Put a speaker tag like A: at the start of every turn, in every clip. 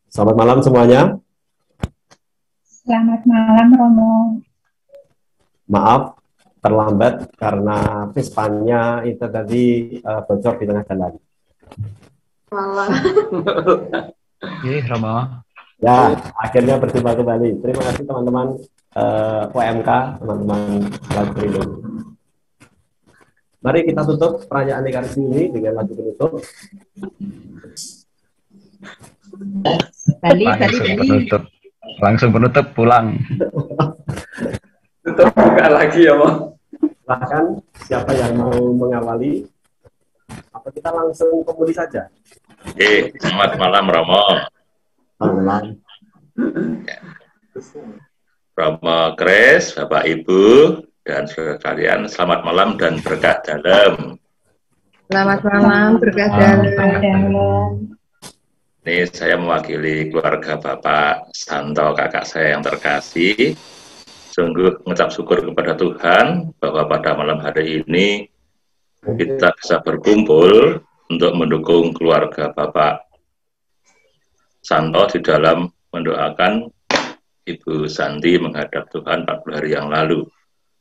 A: Selamat malam semuanya.
B: Selamat malam Romo.
A: Maaf terlambat karena Vespa-nya itu tadi bocor di tengah jalan.
C: Malah.
D: Romo.
A: Ya, akhirnya berjumpa kembali. Terima kasih teman-teman OMK, teman-teman lagu pelindung. Mari kita tutup perayaan Ekaristi ini dengan lagu penutup.
D: Langsung penutup pulang.
C: Tutup buka lagi ya, Mo.
A: Silahkan siapa yang mau mengawali? Apa kita langsung kembali saja?
E: Oke, selamat malam Romo.
A: Malam.
E: Romo Kris, Bapak Ibu, dan saudara sekalian, selamat malam dan berkah dalam.
C: Selamat malam, berkah dalam.
E: Ini saya mewakili keluarga Bapak Santo, kakak saya yang terkasih. Sungguh mengucap syukur kepada Tuhan bahwa pada malam hari ini kita bisa berkumpul untuk mendukung keluarga Bapak Santo di dalam mendoakan Ibu Santi menghadap Tuhan 40 hari yang lalu.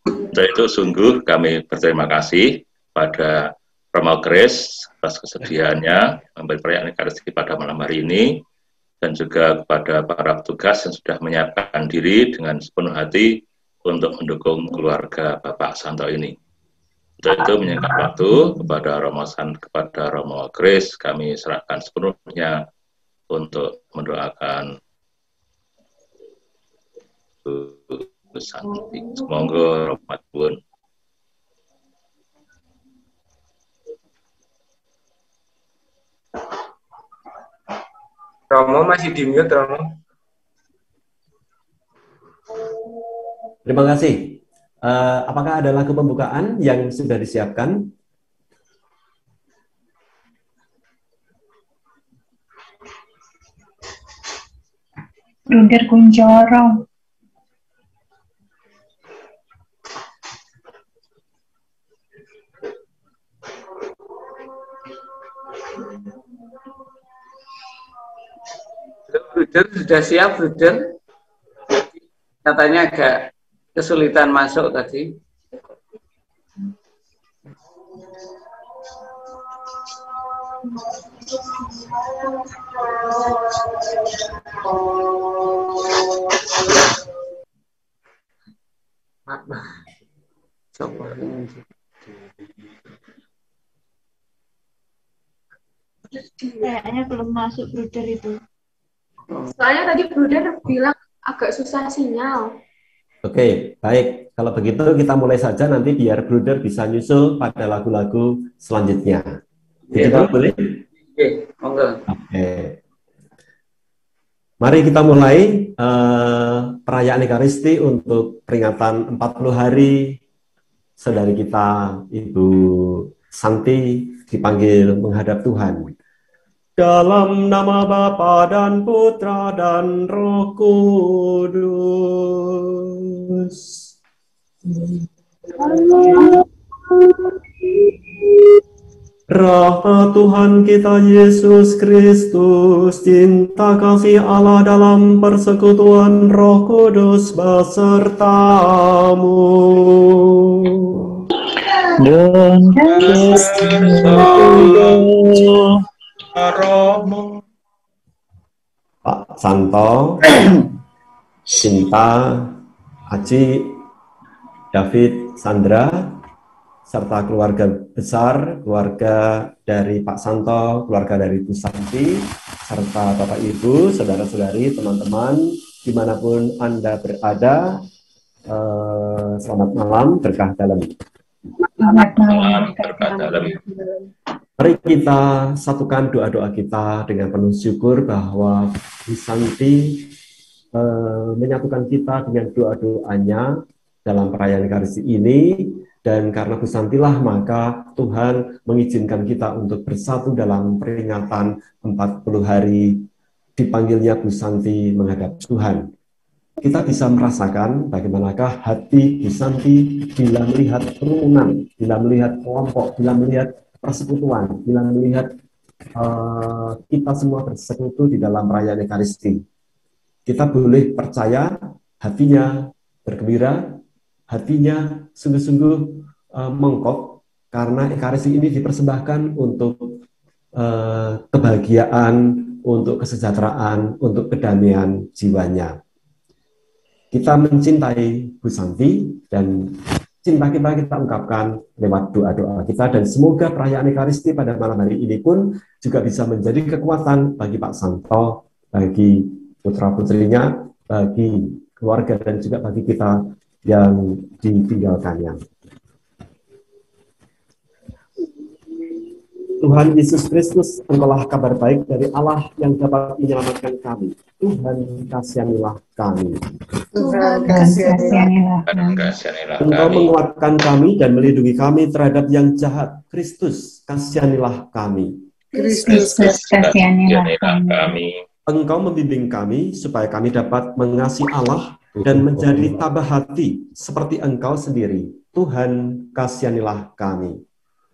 E: Untuk itu sungguh kami berterima kasih pada Romo Kris atas kesediaannya memberi perayaan Ekaristi pada malam hari ini, dan juga kepada para petugas yang sudah menyiapkan diri dengan sepenuh hati untuk mendukung keluarga Bapak Santo ini. Untuk itu menyingkat waktu kepada Romo Kris, kami serahkan sepenuhnya untuk mendoakan Bu Santi. Semoga rahmat Tuhan.
C: Romo masih di mute, Romo.
A: Terima kasih. Apakah ada lagu pembukaan yang sudah disiapkan?
B: Bruder Kunjoro.
C: Bruder sudah siap, Bruder? Katanya agak kesulitan masuk tadi.
F: Kayaknya belum masuk Bruder itu.
G: Soalnya tadi Bruder bilang agak susah sinyal.
A: Oke, baik. Kalau begitu kita mulai saja, nanti biar Bruder bisa nyusul pada lagu-lagu selanjutnya. Begitu, boleh?
C: Oke, monggo.
A: Oke. Mari kita mulai perayaan Ekaristi untuk peringatan 40 hari saudari kita Ibu Santi dipanggil menghadap Tuhan. Dalam nama Bapa dan Putra dan Roh Kudus. Rahmat Tuhan kita Yesus Kristus, cinta kasih Allah dalam persekutuan Roh Kudus besertamu.
D: Dan
A: Pak Santo, Sinta, Aci, David, Sandra, serta keluarga besar, keluarga dari Pak Santo, keluarga dari Bu Santi, serta Bapak Ibu, saudara-saudari, teman-teman, dimanapun Anda berada, selamat malam, berkah dalam.
B: Selamat malam,
E: berkah dalam.
A: Mari kita satukan doa-doa kita dengan penuh syukur bahwa Bu Santi menyatukan kita dengan doa-doanya dalam perayaan Ekaristi ini, dan karena Bu Santilah maka Tuhan mengizinkan kita untuk bersatu dalam peringatan 40 hari dipanggilnya Bu Santi menghadap Tuhan. Kita bisa merasakan bagaimanakah hati Bu Santi bila melihat kerumunan, bila melihat kelompok, bila melihat persekutuan, bila melihat kita semua bersekutu di dalam perayaan Ekaristi. Kita boleh percaya, hatinya bergembira, hatinya sungguh-sungguh mongkok, karena Ekaristi ini dipersembahkan untuk kebahagiaan, untuk kesejahteraan, untuk kedamaian jiwanya. Kita mencintai Bu Santi, dan cinta kita ungkapkan lewat doa-doa kita, dan semoga perayaan Ekaristi pada malam hari ini pun juga bisa menjadi kekuatan bagi Pak Santo, bagi putra-putrinya, bagi keluarga, dan juga bagi kita yang ditinggalkannya. Tuhan Yesus Kristus, Engkaulah kabar baik dari Allah yang dapat menyelamatkan kami. Tuhan, kasihanilah kami.
B: Tuhan, kasihanilah kami.
A: Engkau menguatkan kami dan melindungi kami terhadap yang jahat. Kristus, kasihanilah kami.
B: Kristus, kasihanilah kami.
A: Engkau membimbing kami supaya kami dapat mengasihi Allah dan menjadi tabah hati seperti Engkau sendiri. Tuhan, kasihanilah kami.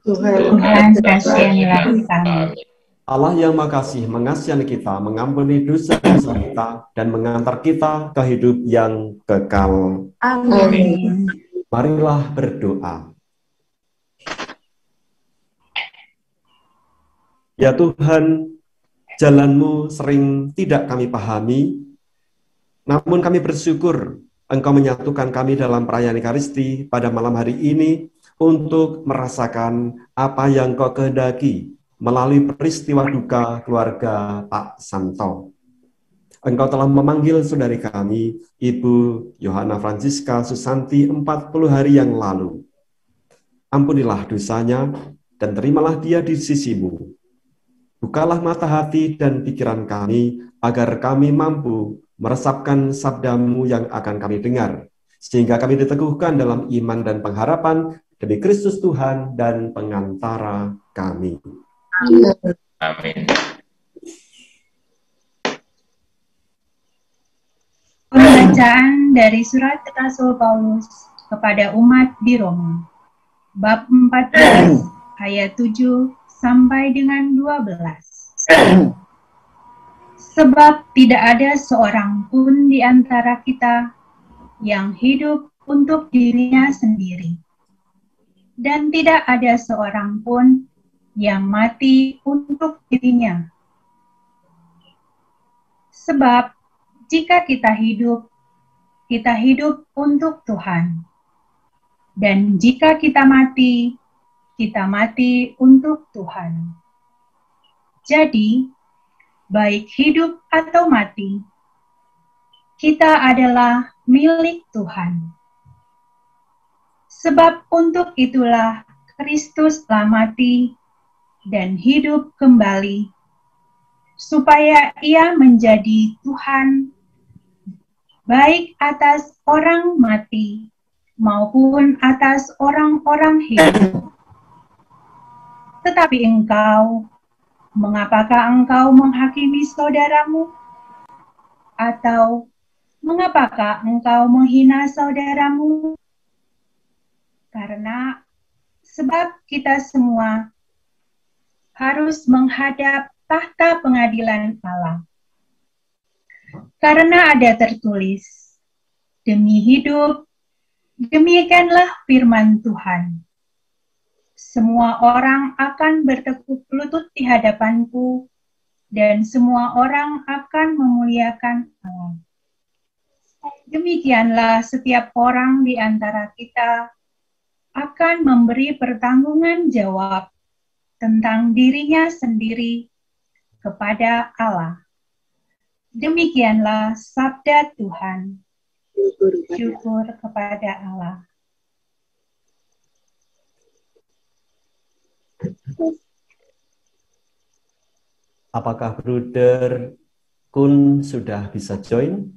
B: Tuhan, kasihanilah kami.
A: Allah yang makasih mengasihi kita, mengampuni dosa-dosa kita, dan mengantar kita ke hidup yang kekal.
B: Amin.
A: Marilah berdoa. Ya Tuhan, jalan-Mu sering tidak kami pahami, namun kami bersyukur Engkau menyatukan kami dalam perayaan Ekaristi pada malam hari ini untuk merasakan apa yang Kau kehendaki melalui peristiwa duka keluarga Pak Santo. Engkau telah memanggil saudari kami, Ibu Yohana Francisca Susanti 40 hari yang lalu. Ampunilah dosanya dan terimalah dia di sisi-Mu. Bukalah mata hati dan pikiran kami agar kami mampu meresapkan sabda-Mu yang akan kami dengar, sehingga kami diteguhkan dalam iman dan pengharapan demi Kristus Tuhan dan pengantara kami.
E: Amin.
B: Pembacaan dari surat Rasul Paulus kepada umat di Roma, bab 14, ayat 7 sampai dengan 12. Sebab tidak ada seorang pun di antara kita yang hidup untuk dirinya sendiri, dan tidak ada seorang pun yang mati untuk dirinya. Sebab jika kita hidup untuk Tuhan. Dan jika kita mati untuk Tuhan. Jadi, baik hidup atau mati, kita adalah milik Tuhan. Sebab untuk itulah Kristus telah mati dan hidup kembali, supaya Ia menjadi Tuhan baik atas orang mati maupun atas orang-orang hidup. Tetapi engkau, mengapakah engkau menghakimi saudaramu? Atau mengapakah engkau menghina saudaramu? Karena sebab kita semua harus menghadap tahta pengadilan Allah. Karena ada tertulis, demi hidup, demikianlah firman Tuhan. Semua orang akan bertekuk lutut di hadapanku, dan semua orang akan memuliakan Allah. Demikianlah setiap orang di antara kita akan memberi pertanggungan jawab tentang dirinya sendiri kepada Allah. Demikianlah sabda Tuhan. Syukur kepada Allah.
A: Apakah Bruder Kun sudah bisa join?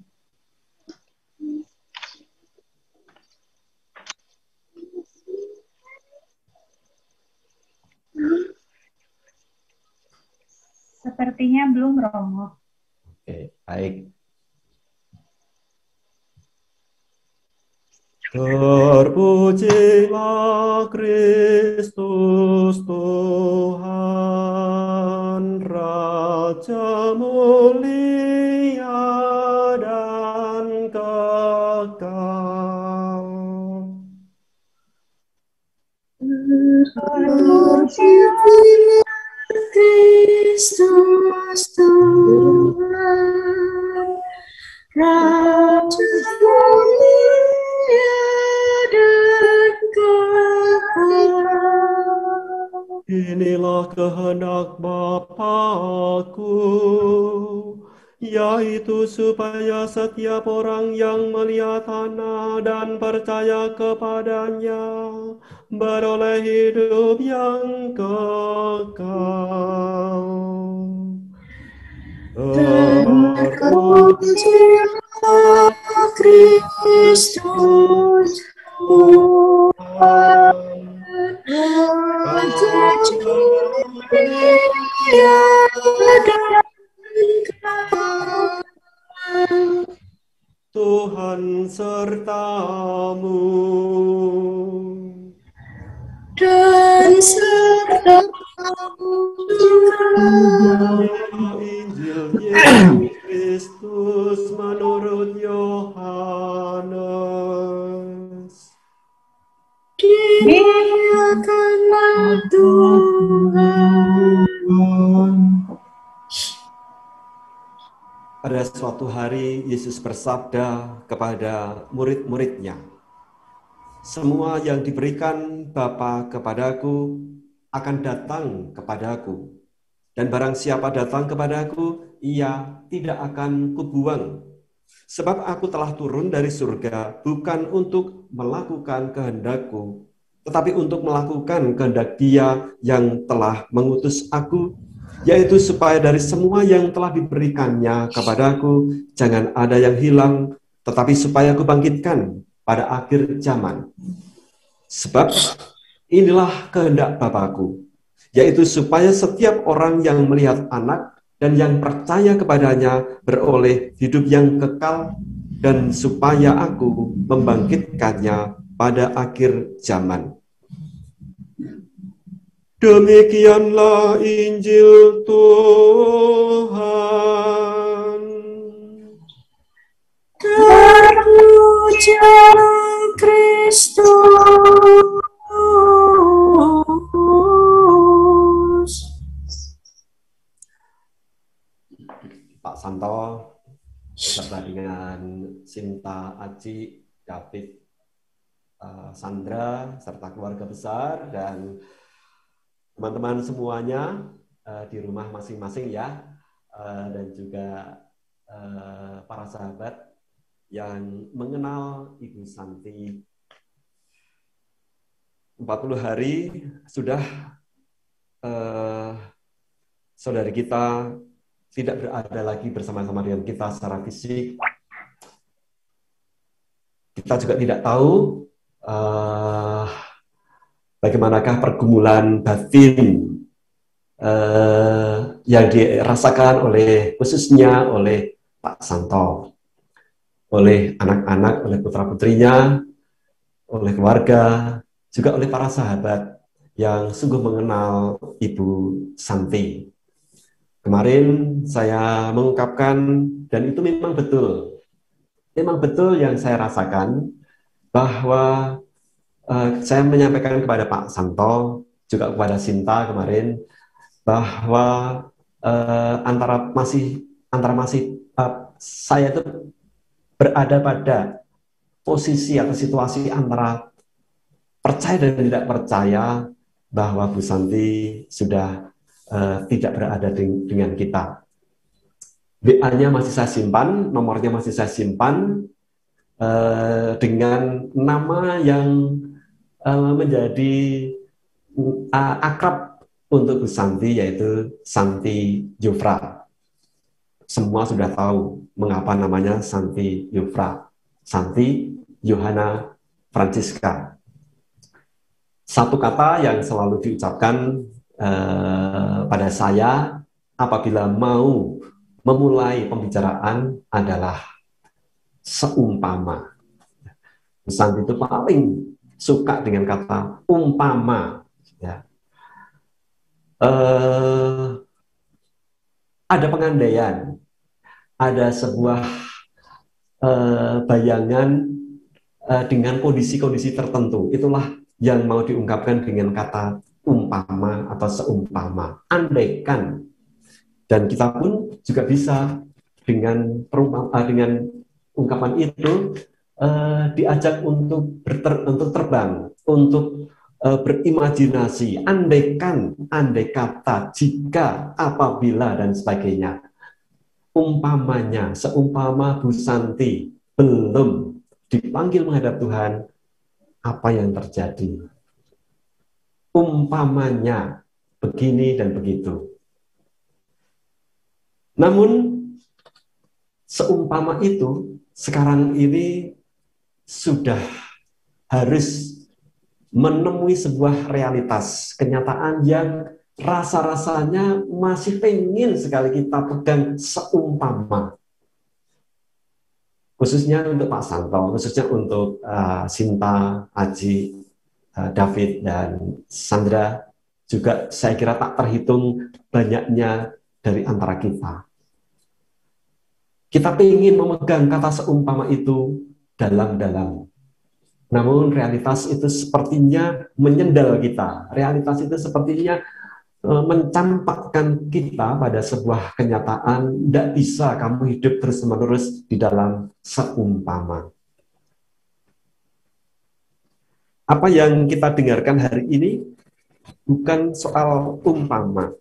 B: Sepertinya belum, Romo.
A: Oke, baik. Terpujilah Kristus Tuhan. Raja mulia dan kekal.
F: Kristus Tuhan, Raja mulia dan kekal.
A: Inilah kehendak Bapa-Ku, yaitu supaya setiap orang yang melihat Anak dan percaya kepadanya beroleh hidup yang kekal.
F: Terpujilah Kristus Tuhan, Raja mulia dan kekal.
A: Tuhan sertamu.
F: Dan sertamu juga.
A: Injil Yesus Kristus menurut Yohanes.
F: Dimuliakanlah Tuhan.
A: Pada suatu hari Yesus bersabda kepada murid-muridnya, "Semua yang diberikan Bapa kepadaku akan datang kepadaku, dan barang siapa datang kepadaku, ia tidak akan kubuang. Sebab aku telah turun dari surga bukan untuk melakukan kehendakku, tetapi untuk melakukan kehendak Dia yang telah mengutus aku, yaitu supaya dari semua yang telah diberikannya kepadaku, jangan ada yang hilang, tetapi supaya aku bangkitkan pada akhir zaman. Sebab inilah kehendak Bapa-Ku, yaitu supaya setiap orang yang melihat Anak dan yang percaya kepadanya beroleh hidup yang kekal, dan supaya aku membangkitkannya pada akhir zaman." Demikianlah Injil Tuhan.
F: Terpujilah Kristus.
A: Pak Santo beserta dengan Sinta, Aji, David, Sandra, serta keluarga besar, dan teman-teman semuanya di rumah masing-masing ya, dan juga para sahabat yang mengenal Ibu Santi. 40 hari sudah saudari kita tidak berada lagi bersama-sama dengan kita secara fisik. Kita juga tidak tahu bagaimanakah pergumulan batin yang dirasakan oleh, khususnya oleh Pak Santo, oleh anak-anak, oleh putra-putrinya, oleh keluarga, juga oleh para sahabat yang sungguh mengenal Ibu Santi. Kemarin saya mengungkapkan, dan itu memang betul yang saya rasakan, bahwa saya menyampaikan kepada Pak Santo, juga kepada Sinta kemarin, bahwa saya itu berada pada posisi atau situasi antara percaya dan tidak percaya bahwa Bu Santi sudah tidak berada dengan kita. WA-nya masih saya simpan, nomornya masih saya simpan, dengan nama yang menjadi akrab untuk Bu Santi, yaitu Santi Yufra. Semua sudah tahu mengapa namanya Santi Yufra, Santi Yohana Francisca. Satu kata yang selalu diucapkan pada saya apabila mau memulai pembicaraan adalah seumpama. Bu Santi itu paling suka dengan kata umpama. Ya. ada pengandaian, ada sebuah bayangan dengan kondisi-kondisi tertentu. Itulah yang mau diungkapkan dengan kata umpama atau seumpama. Andaikan. Dan kita pun juga bisa dengan dengan ungkapan itu diajak untuk terbang, untuk berimajinasi, andaikan, andai kata, jika, apabila, dan sebagainya. Umpamanya, seumpama Bu Santi belum dipanggil menghadap Tuhan, apa yang terjadi? Umpamanya begini dan begitu. Namun seumpama itu sekarang ini sudah harus menemui sebuah realitas, kenyataan yang rasa-rasanya masih pengen sekali kita pegang seumpama. Khususnya untuk Pak Santo, khususnya untuk Sinta, Aji, David, dan Sandra, juga saya kira tak terhitung banyaknya dari antara kita. Kita ingin memegang kata seumpama itu dalam-dalam. Namun realitas itu sepertinya menyendal kita. Realitas itu sepertinya mencampakkan kita pada sebuah kenyataan, tidak bisa kamu hidup terus-menerus di dalam seumpama. Apa yang kita dengarkan hari ini bukan soal umpama.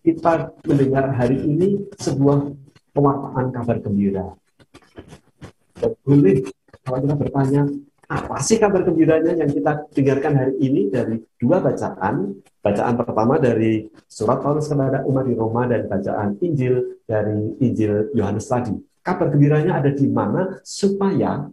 A: Kita mendengar hari ini sebuah pewartaan kabar gembira. Dan boleh kalau kita bertanya, apa sih kabar gembiranya yang kita dengarkan hari ini dari dua bacaan? Bacaan pertama dari surat Paulus kepada umat di Roma dan bacaan Injil dari Injil Yohanes tadi. Kabar gembiranya ada di mana supaya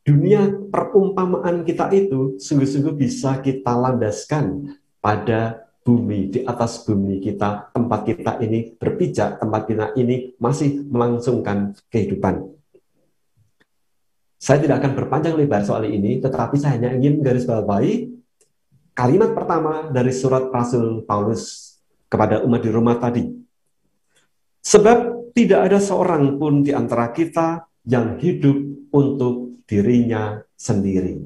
A: dunia perumpamaan kita itu sungguh-sungguh bisa kita landaskan pada bumi, di atas bumi kita, tempat kita ini berpijak, tempat kita ini masih melangsungkan kehidupan. Saya tidak akan berpanjang lebar soal ini, tetapi saya hanya ingin garis bawahi kalimat pertama dari surat Rasul Paulus kepada umat di Roma tadi. Sebab tidak ada seorang pun di antara kita yang hidup untuk dirinya sendiri.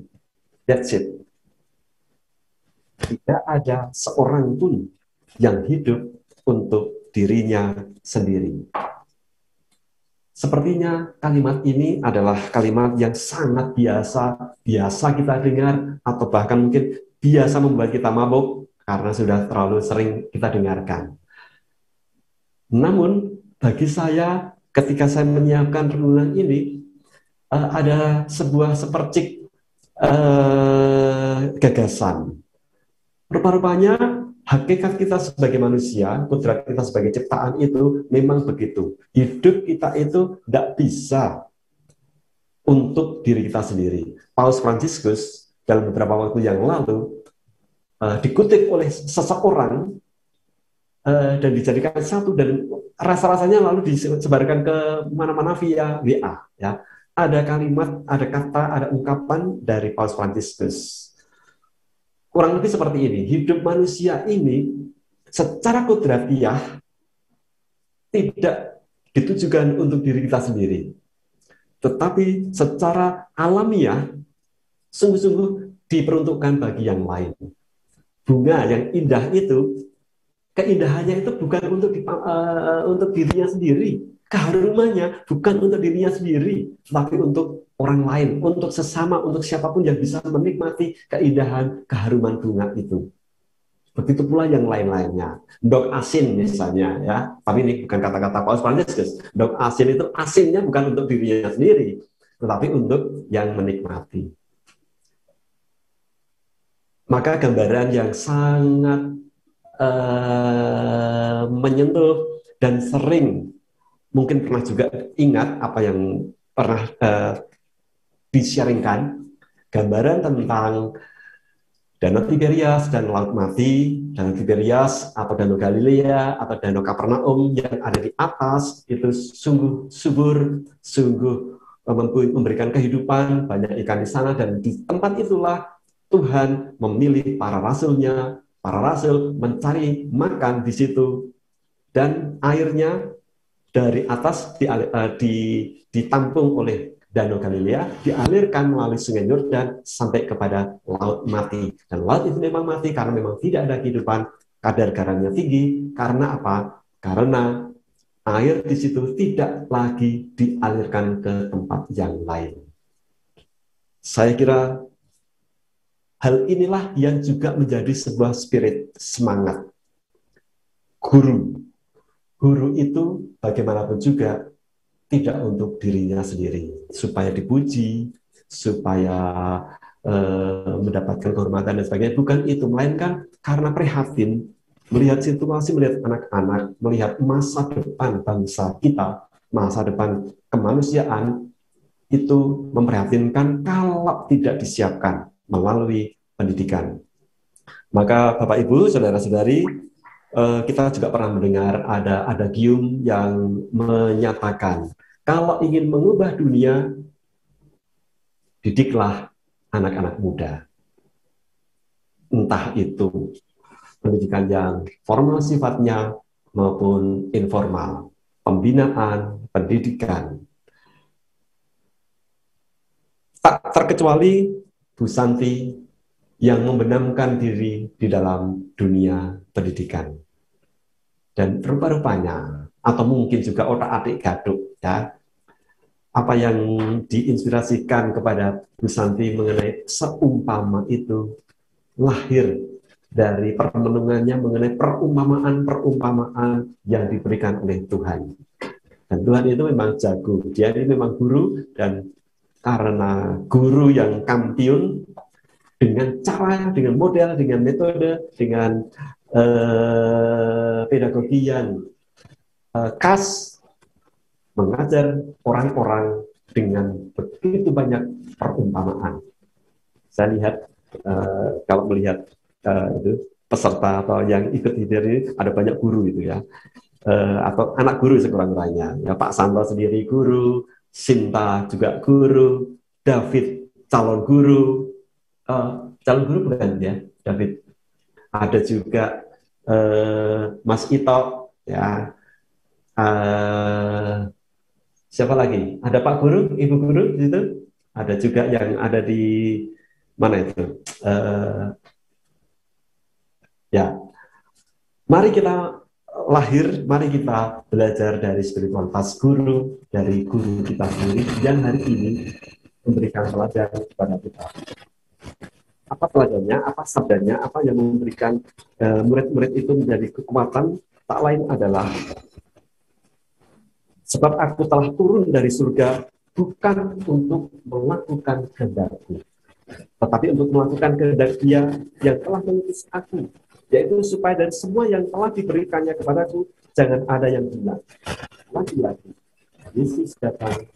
A: That's it. Tidak ada seorang pun yang hidup untuk dirinya sendiri. Sepertinya kalimat ini adalah kalimat yang sangat biasa kita dengar, atau bahkan mungkin biasa membuat kita mabuk karena sudah terlalu sering kita dengarkan. Namun bagi saya, ketika saya menyiapkan renungan ini, ada sebuah sepercik gagasan. Rupa-rupanya hakikat kita sebagai manusia, kodrat kita sebagai ciptaan itu memang begitu. Hidup kita itu tidak bisa untuk diri kita sendiri. Paus Fransiskus dalam beberapa waktu yang lalu dikutip oleh seseorang dan dijadikan satu, dan rasa-rasanya lalu disebarkan ke mana-mana via WA. Ya. Ada kalimat, ada kata, ada ungkapan dari Paus Fransiskus. Kurang lebih seperti ini, hidup manusia ini secara kodratiah tidak ditujukan untuk diri kita sendiri. Tetapi secara alamiah, sungguh-sungguh diperuntukkan bagi yang lain. Bunga yang indah itu, keindahannya itu bukan untuk dirinya sendiri. Keharumannya bukan untuk dirinya sendiri, tapi untuk orang lain, untuk sesama, untuk siapapun yang bisa menikmati keindahan, keharuman bunga itu. Begitu pula yang lain-lainnya. Dok asin misalnya, ya. Tapi ini bukan kata-kata Paus Fransiskus. Dok asin itu asinnya bukan untuk dirinya sendiri, tetapi untuk yang menikmati. Maka gambaran yang sangat menyentuh dan sering mungkin pernah juga ingat apa yang pernah di-sharingkan, gambaran tentang Danau Tiberias dan Laut Mati, Danau Tiberias atau Danau Galilea atau Danau Kapernaum yang ada di atas itu sungguh subur, sungguh memberikan kehidupan, banyak ikan di sana, dan di tempat itulah Tuhan memilih para rasulnya, para rasul mencari makan di situ. dan airnya dari atas ditampung oleh Danau Galilea, dialirkan melalui Sungai Yordan sampai kepada Laut Mati. Dan laut itu memang mati karena memang tidak ada kehidupan, kadar garamnya tinggi. Karena apa? Karena air di situ tidak lagi dialirkan ke tempat yang lain. Saya kira hal inilah yang juga menjadi sebuah spirit semangat. Guru itu bagaimanapun juga tidak untuk dirinya sendiri, supaya dipuji, supaya mendapatkan kehormatan dan sebagainya. Bukan itu, melainkan karena prihatin melihat situasi, melihat anak-anak, melihat masa depan bangsa kita, masa depan kemanusiaan, itu memprihatinkan kalau tidak disiapkan melalui pendidikan. Maka Bapak Ibu, saudara-saudari, kita juga pernah mendengar ada adagium yang menyatakan kalau ingin mengubah dunia, didiklah anak-anak muda. Entah itu pendidikan yang formal sifatnya maupun informal, pembinaan, pendidikan. Tak terkecuali Bu Santi yang membenamkan diri di dalam dunia pendidikan. Dan rupa-rupanya, atau mungkin juga otak-atik gaduk, ya, apa yang diinspirasikan kepada Bu Santi mengenai seumpama itu lahir dari permenungannya mengenai perumpamaan-perumpamaan yang diberikan oleh Tuhan. Dan Tuhan itu memang jago, dia ini memang guru, dan karena guru yang kampiun, dengan cara, dengan model, dengan metode, dengan pedagogi yang khas, mengajar orang-orang dengan begitu banyak perumpamaan. Saya lihat, kalau melihat itu peserta atau yang ikut ini, ada banyak guru itu ya, atau anak guru sekurang-kurangnya. Ya, Pak Santo sendiri guru, Sinta juga guru, David calon guru. Calon guru bukan ya, David. Ada juga Mas Ito, ya. Siapa lagi? Ada Pak Guru, Ibu Guru di situ. Ada juga yang ada di mana itu? Ya, mari kita lahir, mari kita belajar dari spiritualitas guru, dari guru kita sendiri yang hari ini memberikan pelajaran kepada kita. Apa pelajarannya, apa sabdanya, apa yang memberikan murid-murid itu menjadi kekuatan, tak lain adalah sebab aku telah turun dari surga bukan untuk melakukan kehendakku, tetapi untuk melakukan kehendak Dia yang telah mengutus aku, yaitu supaya dari semua yang telah diberikannya kepadaku jangan ada yang hilang. Lagi-lagi Yesus datang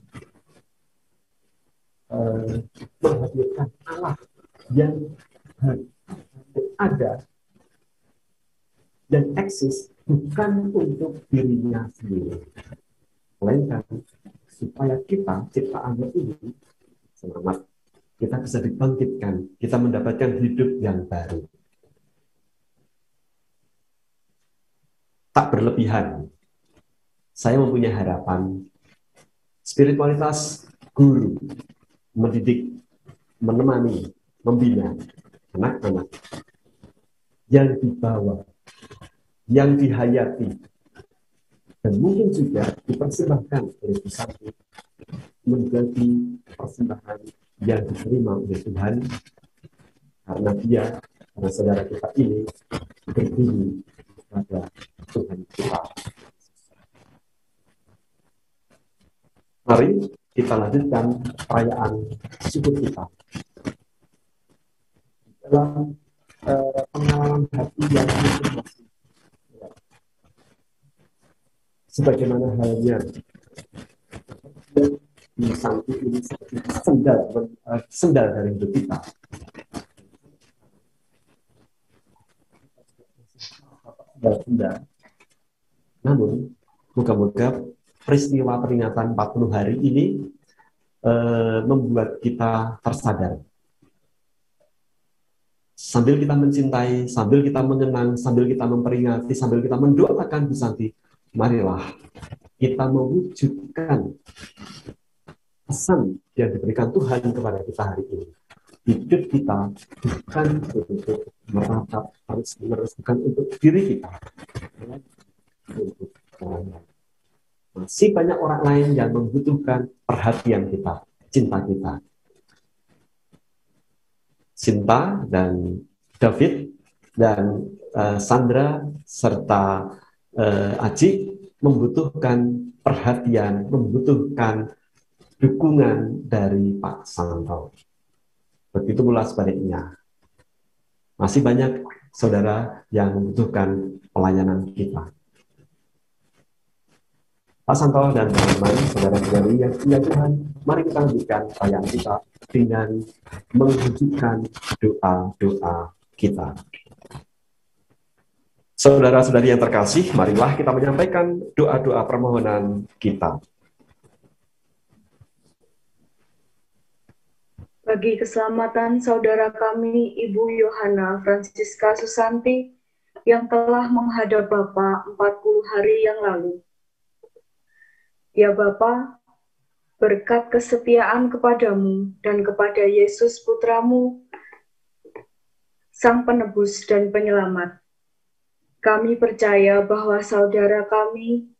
A: menghadirkan Allah yang ada dan eksis bukan untuk dirinya sendiri, melainkan supaya kita ciptaannya ini selamat, kita bisa dibangkitkan, kita mendapatkan hidup yang baru. Tak berlebihan, saya mempunyai harapan spiritualitas guru mendidik, menemani, membina anak-anak yang dibawa, yang dihayati, dan mungkin juga dipersembahkan oleh Bu Santi menjadi persembahan yang diterima oleh Tuhan, karena Dia, karena saudara kita ini berdiri pada Tuhan kita. Mari kita lanjutkan perayaan syukur kita dalam pengalaman hati yang masing-masing. Sebagaimana halnya di samping ini seperti sendal dari hidup kita. Sendal. Namun, moga-moga peristiwa peringatan 40 hari ini membuat kita tersadar. Sambil kita mencintai, sambil kita mengenang, sambil kita memperingati, sambil kita mendoakan Bu Santi, marilah kita mewujudkan pesan yang diberikan Tuhan kepada kita hari ini. Hidup kita bukan untuk meratap, harus bukan untuk diri kita, untuk orang lain. Masih banyak orang lain yang membutuhkan perhatian kita, cinta kita. Sinta dan David dan Sandra serta Aji membutuhkan perhatian, membutuhkan dukungan dari Pak Santo. Begitu pula sebaliknya. Masih banyak saudara yang membutuhkan pelayanan kita. Pak Santo dan teman-teman, saudara-saudari yang setia Tuhan, mari kita lanjutkan perayaan kita dengan mewujudkan doa-doa kita. Saudara-saudari yang terkasih, marilah kita menyampaikan doa-doa permohonan kita.
G: Bagi keselamatan saudara kami, Ibu Yohana Francisca Susanti, yang telah menghadap Bapa 40 hari yang lalu. Ya Bapa, berkat kesetiaan kepadamu dan kepada Yesus Putramu, Sang Penebus dan Penyelamat, kami percaya bahwa saudara kami,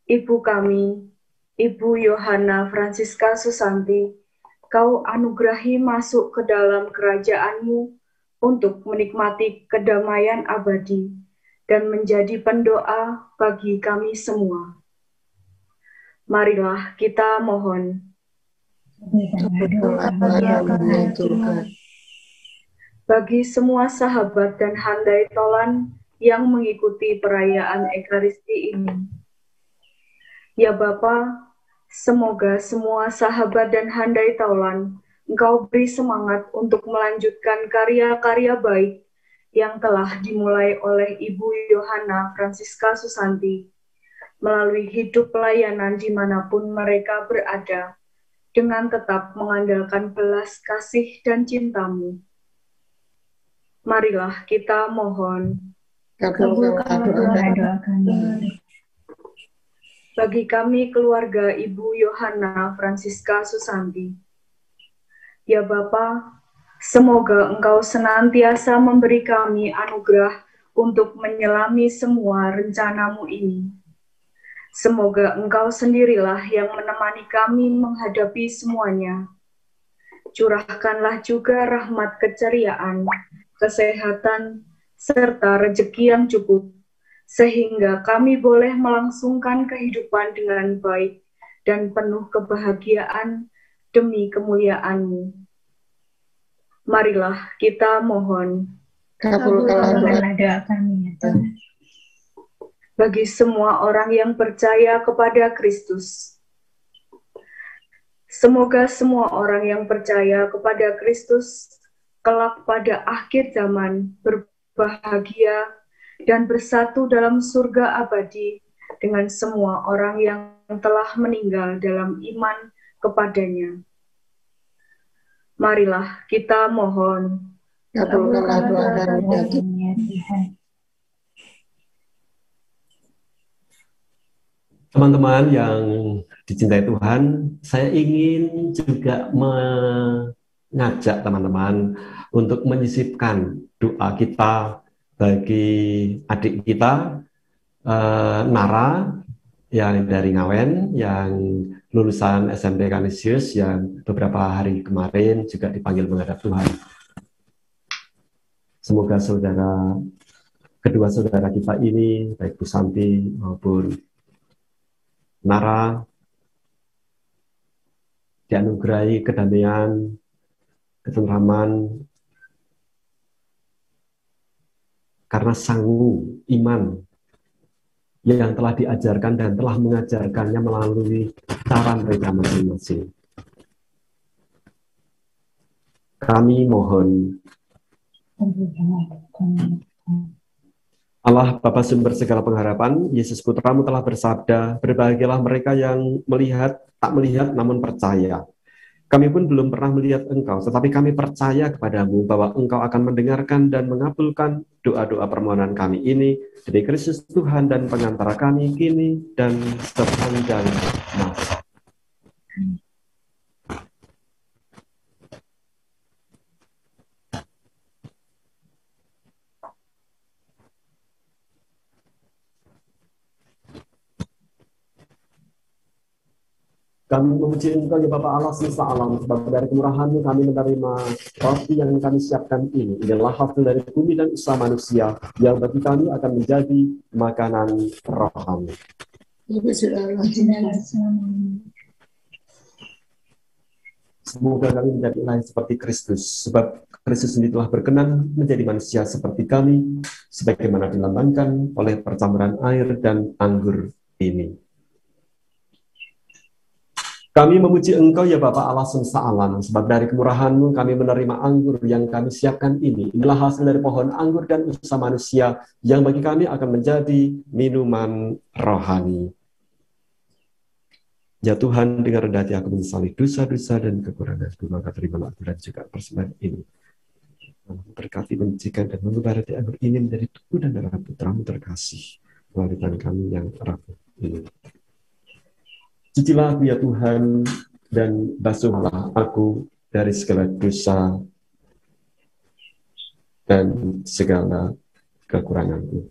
G: Ibu Yohana Francisca Susanti, Kau anugerahi masuk ke dalam kerajaan-Mu untuk menikmati kedamaian abadi dan menjadi pendoa bagi kami semua. Marilah kita mohon. Bagi semua sahabat dan handai tolan yang mengikuti perayaan Ekaristi ini. Ya Bapa, semoga semua sahabat dan handai taulan Engkau beri semangat untuk melanjutkan karya-karya baik yang telah dimulai oleh Ibu Yohana Francisca Susanti melalui hidup pelayanan dimanapun mereka berada, dengan tetap mengandalkan belas kasih dan cinta-Mu. Marilah kita mohon.
B: Kabulkanlah doa kami.
G: Bagi kami keluarga Ibu Yohana Francisca Susanti. Ya Bapa, semoga Engkau senantiasa memberi kami anugerah untuk menyelami semua rencana-Mu ini. Semoga Engkau sendirilah yang menemani kami menghadapi semuanya. Curahkanlah juga rahmat keceriaan, kesehatan, serta rezeki yang cukup, sehingga kami boleh melangsungkan kehidupan dengan baik dan penuh kebahagiaan demi kemuliaan-Mu. Marilah kita mohon.
B: Kabulkanlah doa kami, ya Tuhan.
G: Bagi semua orang yang percaya kepada Kristus, semoga semua orang yang percaya kepada Kristus kelak pada akhir zaman berbahagia dan bersatu dalam surga abadi dengan semua orang yang telah meninggal dalam iman kepadanya. Marilah kita mohon.
B: Kabulkanlah doa kami, ya Tuhan.
A: Teman-teman yang dicintai Tuhan, saya ingin juga mengajak teman-teman untuk menyisipkan doa kita bagi adik kita, Nara, yang dari Ngawen, yang lulusan SMP Kanisius, yang beberapa hari kemarin juga dipanggil menghadap Tuhan. Semoga kedua saudara kita ini, baik Bu Santi maupun Nara, dianugerahi kedamaian, ketentraman, karena sanggup iman yang telah diajarkan dan telah mengajarkannya melalui cara mereka masing-masing. Kami mohon. Allah Bapa sumber segala pengharapan, Yesus Putramu telah bersabda, berbahagialah mereka yang tak melihat namun percaya. Kami pun belum pernah melihat Engkau, tetapi kami percaya kepadamu bahwa Engkau akan mendengarkan dan mengabulkan doa-doa permohonan kami ini demi Kristus Tuhan dan pengantara kami kini dan sepanjang masa. Kami memuji Engkau ya Bapa Allah semesta alam, sebab dari kemurahan-Mu kami menerima roti yang kami siapkan ini. Inilah hasil dari bumi dan usaha manusia yang bagi kami akan menjadi makanan rohani. Semoga kami menjadi lain seperti Kristus, sebab Kristus sendiri telah berkenan menjadi manusia seperti kami, sebagaimana dilambangkan oleh percampuran air dan anggur ini. Kami memuji Engkau ya Bapa Allah semesta alam, sebab dari kemurahan-Mu kami menerima anggur yang kami siapkan ini. Inilah hasil dari pohon anggur dan usaha manusia yang bagi kami akan menjadi minuman rohani. Ya Tuhan, dengan rendah hati aku menyesali dosa-dosa dan kekuranganku, maka terimalah aku dan juga persembahan ini. Berkati, mencikan, dan mengubarati anggur ini menjadi tubuh dan darah Putra-Mu terkasih melalui tangan kami yang rapuh ini. Cucilah aku ya Tuhan, dan basuhlah aku dari segala dosa dan segala kekuranganku.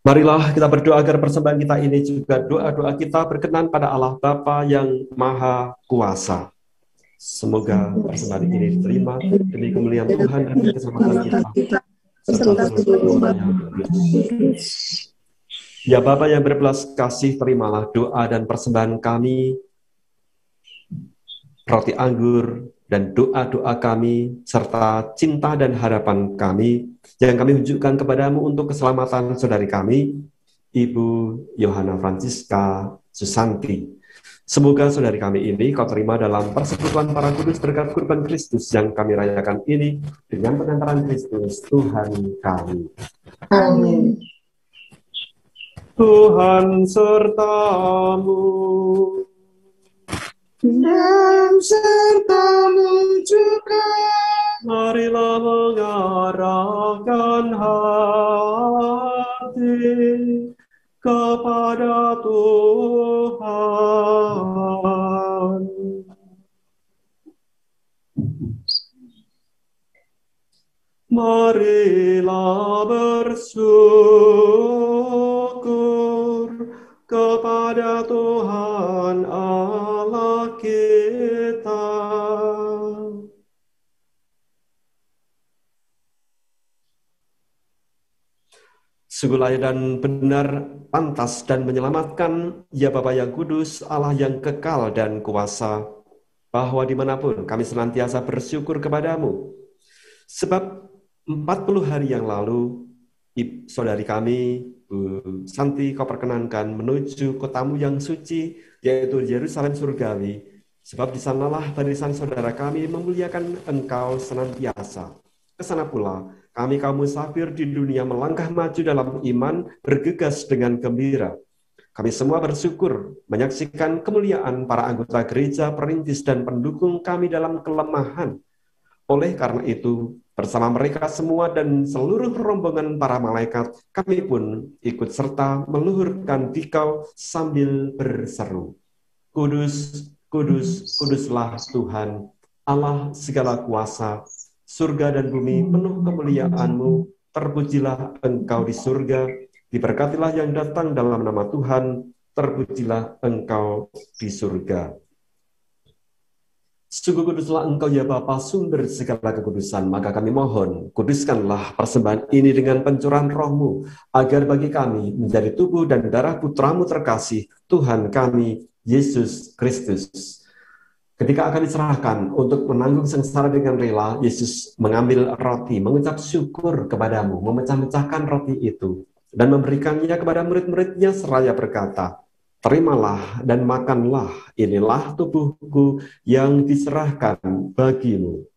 A: Marilah kita berdoa agar persembahan kita ini juga doa-doa kita berkenan pada Allah Bapa yang Maha Kuasa. Semoga persembahan ini diterima demi kemuliaan Tuhan dan keselamatan kita. Serta ya Bapa yang berbelas kasih, terimalah doa dan persembahan kami, roti anggur dan doa-doa kami, serta cinta dan harapan kami yang kami tunjukkan kepadamu untuk keselamatan saudari kami, Ibu Yohana Francisca Susanti. Semoga saudari kami ini kau terima dalam persekutuan para kudus berkat kurban Kristus yang kami rayakan ini dengan pengantaran Kristus Tuhan kami.
G: Amin.
A: Tuhan sertamu dan sertamu juga. Marilah mengarahkan hati kepada Tuhan. Marilah bersyukur kepada Tuhan Allah kita. Sungguh layak dan benar, pantas dan menyelamatkan, ya Bapa yang kudus, Allah yang kekal dan kuasa, bahwa dimanapun kami senantiasa bersyukur kepadamu. Sebab 40 hari yang lalu, saudari kami, Bu Santi, kau perkenankan menuju kotamu yang suci, yaitu Yerusalem surgawi. Sebab di sanalah barisan saudara kami memuliakan Engkau senantiasa. Kesana pula, kami kaum musafir di dunia melangkah maju dalam iman, bergegas dengan gembira. Kami semua bersyukur menyaksikan kemuliaan para anggota gereja, perintis, dan pendukung kami dalam kelemahan. Oleh karena itu, bersama mereka semua dan seluruh rombongan para malaikat, kami pun ikut serta meluhurkan dikau sambil berseru. Kudus, kudus, kuduslah Tuhan, Allah segala kuasa, surga dan bumi penuh kemuliaan-Mu, terpujilah Engkau di surga, diberkatilah yang datang dalam nama Tuhan, terpujilah Engkau di surga. Sungguh kuduslah Engkau ya Bapa, sumber segala kekudusan, maka kami mohon, kuduskanlah persembahan ini dengan pencurahan Roh-Mu, agar bagi kami menjadi tubuh dan darah Putra-Mu terkasih, Tuhan kami, Yesus Kristus. Ketika akan diserahkan untuk menanggung sengsara dengan rela, Yesus mengambil roti, mengucap syukur kepadamu, memecah-mecahkan roti itu, dan memberikannya kepada murid-muridnya seraya berkata, terimalah dan makanlah, inilah tubuhku yang diserahkan bagimu.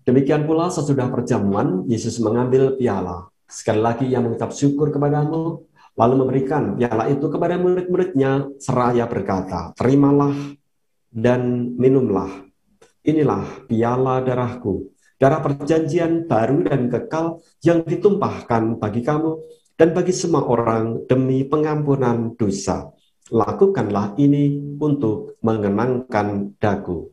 A: Demikian pula sesudah perjamuan, Yesus mengambil piala. Sekali lagi ia mengucap syukur kepadamu, lalu memberikan piala itu kepada murid-muridnya, seraya berkata, terimalah dan minumlah. Inilah piala darahku, darah perjanjian baru dan kekal yang ditumpahkan bagi kamu dan bagi semua orang demi pengampunan dosa. Lakukanlah ini untuk mengenangkan daku.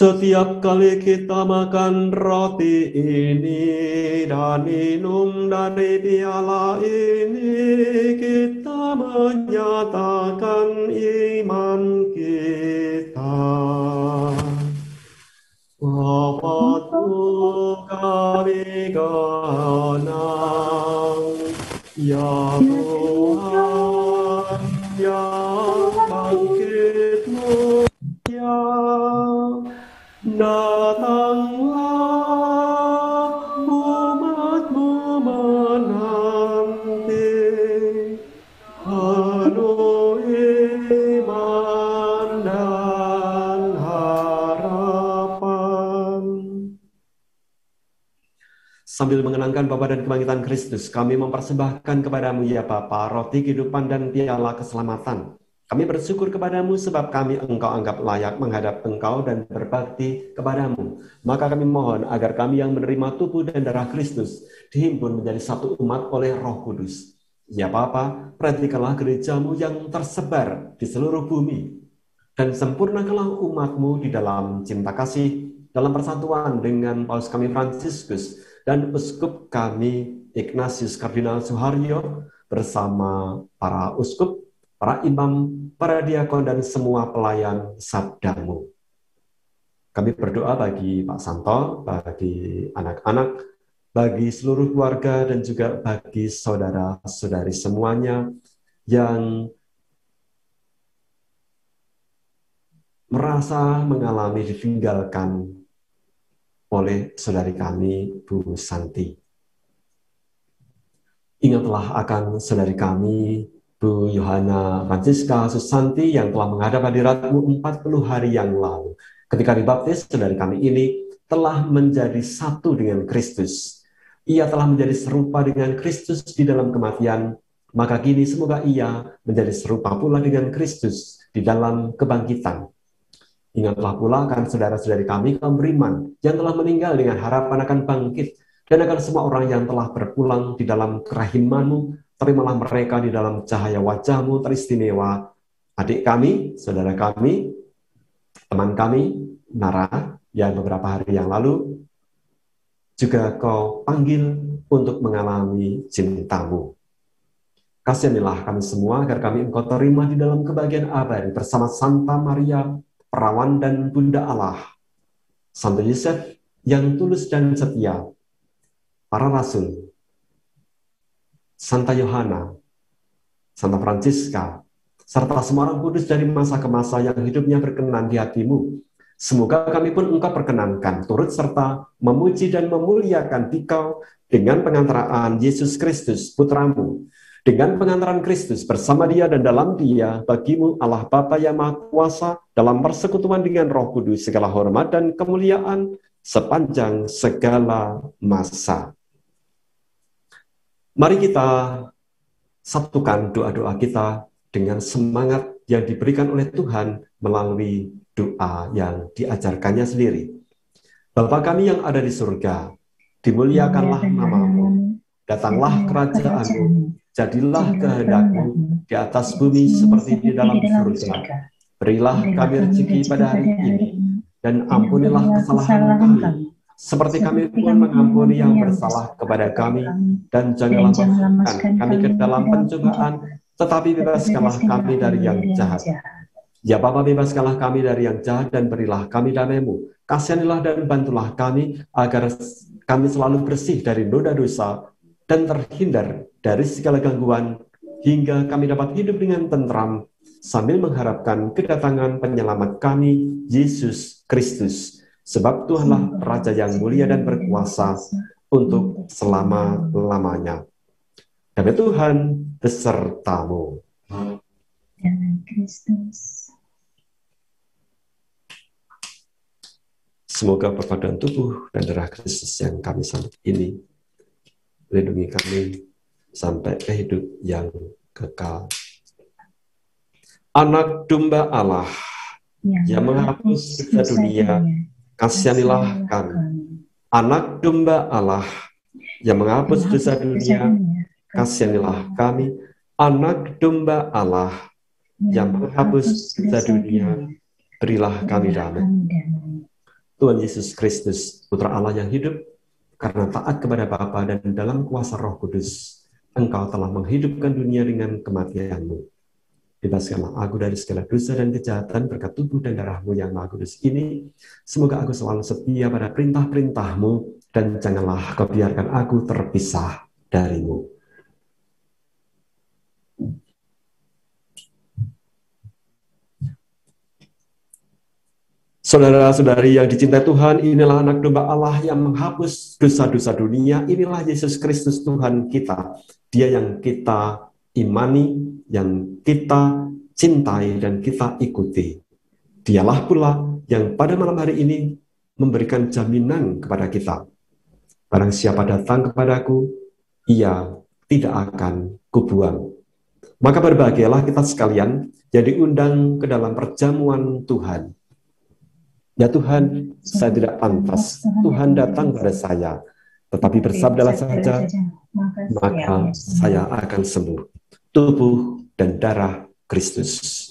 A: Setiap kali kita makan roti ini dan minum dari piala ini, kita menyatakan iman kita. Bapa kami kenang, ya Tuhan, yang bangkit-Mu, ya datanglah, umat-Mu menanti, penuh iman dan harapan. Sambil mengenangkan Bapa dan kebangkitan Kristus, kami mempersembahkan kepadamu ya Bapa, roti kehidupan dan piala keselamatan. Kami bersyukur kepadamu sebab kami Engkau anggap layak menghadap Engkau dan berbakti kepadamu. Maka kami mohon agar kami yang menerima tubuh dan darah Kristus dihimpun menjadi satu umat oleh Roh Kudus. Ya Bapa, perhatikanlah gerejamu yang tersebar di seluruh bumi dan sempurnakanlah umat-Mu di dalam cinta kasih, dalam persatuan dengan Paus kami Fransiskus dan Uskup kami Ignatius Kardinal Suharyo bersama para uskup, para imam, para diakon, dan semua pelayan sabda-Mu. Kami berdoa bagi Pak Santo, bagi anak-anak, bagi seluruh keluarga, dan juga bagi saudara-saudari semuanya yang merasa mengalami ditinggalkan oleh saudari kami, Bu Santi. Ingatlah akan saudari kami, Bu Yohana Francisca Susanti yang telah menghadap hadirat-Mu 40 hari yang lalu. Ketika dibaptis, saudari kami ini telah menjadi satu dengan Kristus. Ia telah menjadi serupa dengan Kristus di dalam kematian, maka kini semoga ia menjadi serupa pula dengan Kristus di dalam kebangkitan. Ingatlah pula akan saudara-saudari kami kaum beriman yang telah meninggal dengan harapan akan bangkit, dan akan semua orang yang telah berpulang di dalam kerahiman-Mu. Terimalah mereka di dalam cahaya wajah-Mu teristimewa. Adik kami, saudara kami, teman kami, Nara, yang beberapa hari yang lalu juga Kau panggil untuk mengalami cinta-Mu. Kasihanilah kami semua agar kami Engkau terima di dalam kebahagiaan abadi bersama Santa Maria, Perawan dan Bunda Allah, Santo Yosef yang tulus dan setia, para rasul, Santa Yohana, Santa Francisca, serta semua orang kudus dari masa ke masa yang hidupnya berkenan di hati-Mu. Semoga kami pun Engkau perkenankan, turut serta memuji dan memuliakan Dikau dengan pengantaraan Yesus Kristus, Putra-Mu, dengan pengantaran Kristus bersama Dia dan dalam Dia, bagi-Mu Allah Bapa yang Maha Kuasa, dalam persekutuan dengan Roh Kudus, segala hormat dan kemuliaan sepanjang segala masa. Mari kita satukan doa-doa kita dengan semangat yang diberikan oleh Tuhan melalui doa yang diajarkannya sendiri. Bapa kami yang ada di surga, dimuliakanlah nama-Mu, datanglah kerajaan-Mu, jadilah kehendak-Mu di atas bumi seperti di dalam surga. Berilah kami rezeki pada hari ini, dan ampunilah kesalahan kami, seperti kami pun mengampuni yang bersalah kepada kami, dan janganlah masukkan kami ke dalam pencobaan, tetapi bebaskanlah kami dari yang jahat. Ya Bapa, bebaskanlah kami dari yang jahat dan berilah kami damai-Mu. Kasihanilah dan bantulah kami agar kami selalu bersih dari noda dosa dan terhindar dari segala gangguan hingga kami dapat hidup dengan tentram sambil mengharapkan kedatangan penyelamat kami, Yesus Kristus. Sebab Tuhanlah Raja yang mulia dan berkuasa untuk selama-lamanya. Damai Tuhan besertamu.
B: Dalam Kristus.
A: Semoga perpaduan tubuh dan darah Kristus yang kami sambut ini melindungi kami sampai ke hidup yang kekal. Anak domba Allah yang menghapus dosa dunia, kasihanilah kami. Anak domba Allah yang menghapus dosa dunia, kasihanilah kami. Anak domba Allah yang menghapus dosa dunia, berilah kami damai. Tuhan Yesus Kristus, Putra Allah yang hidup, karena taat kepada Bapa dan dalam kuasa Roh Kudus, Engkau telah menghidupkan dunia dengan kematian-Mu. Bebaskanlah aku dari segala dosa dan kejahatan berkat tubuh dan darah-Mu yang Maha Kudus ini. Semoga aku selalu setia pada perintah-perintah-Mu dan janganlah Kau biarkan aku terpisah dari-Mu. Saudara-saudari yang dicintai Tuhan, inilah anak domba Allah yang menghapus dosa-dosa dunia. Inilah Yesus Kristus Tuhan kita. Dia yang kita imani, yang kita cintai dan kita ikuti. Dialah pula yang pada malam hari ini memberikan jaminan kepada kita. Barang siapa datang kepadaku, ia tidak akan kubuang. Maka berbahagialah kita sekalian yang diundang ke dalam perjamuan Tuhan. Ya Tuhan, saya tidak pantas. Tuhan datang pada saya. Tetapi bersabdalah saja, maka saya akan sembuh. Tubuh dan darah Kristus.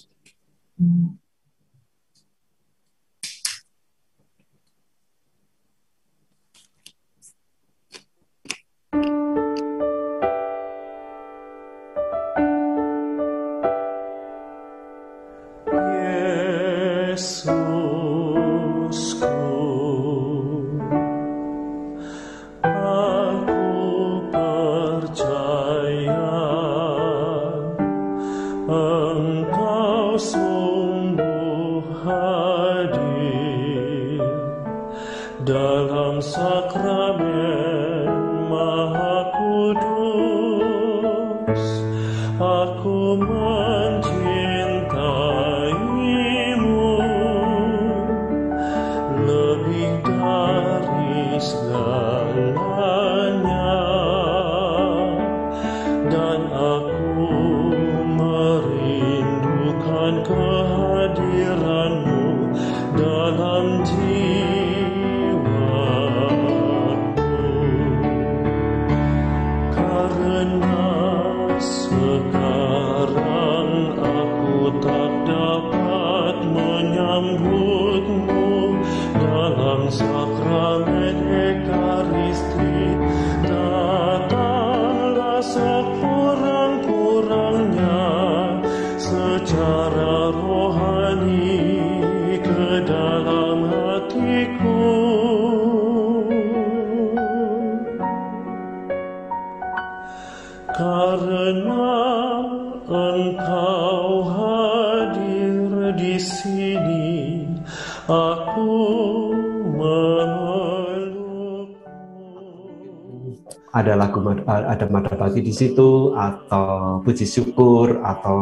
A: Ada Madabagi di situ, atau puji syukur, atau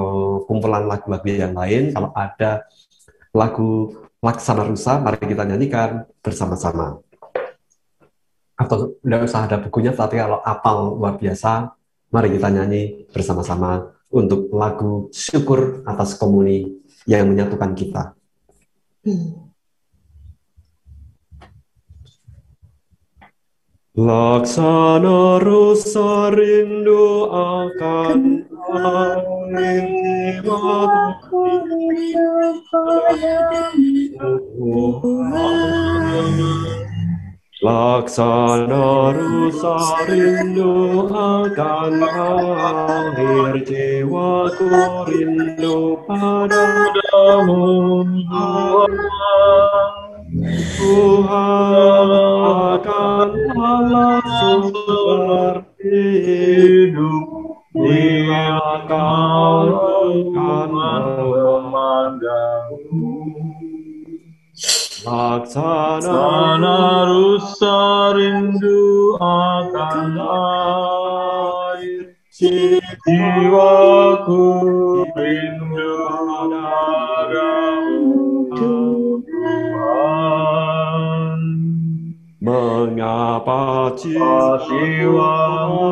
A: kumpulan lagu-lagu yang lain. Kalau ada lagu Laksana Rusa, mari kita nyanyikan bersama-sama. Atau tidak usah ada bukunya, tapi kalau apal luar biasa, mari kita nyanyi bersama-sama untuk lagu syukur atas komuni yang menyatukan kita. Laksana Rusa rindu akan
F: aku rindu padamu, Tuhan.
A: Laksana rusa rindu akan akhir, jiwaku rindu padamu Tuhan akan Allah sumber hidup, bila kau akan memandangku. Laksana rusa rindu akan air, jiwaku rindu padamu Tuhan. Mengapa jiwamu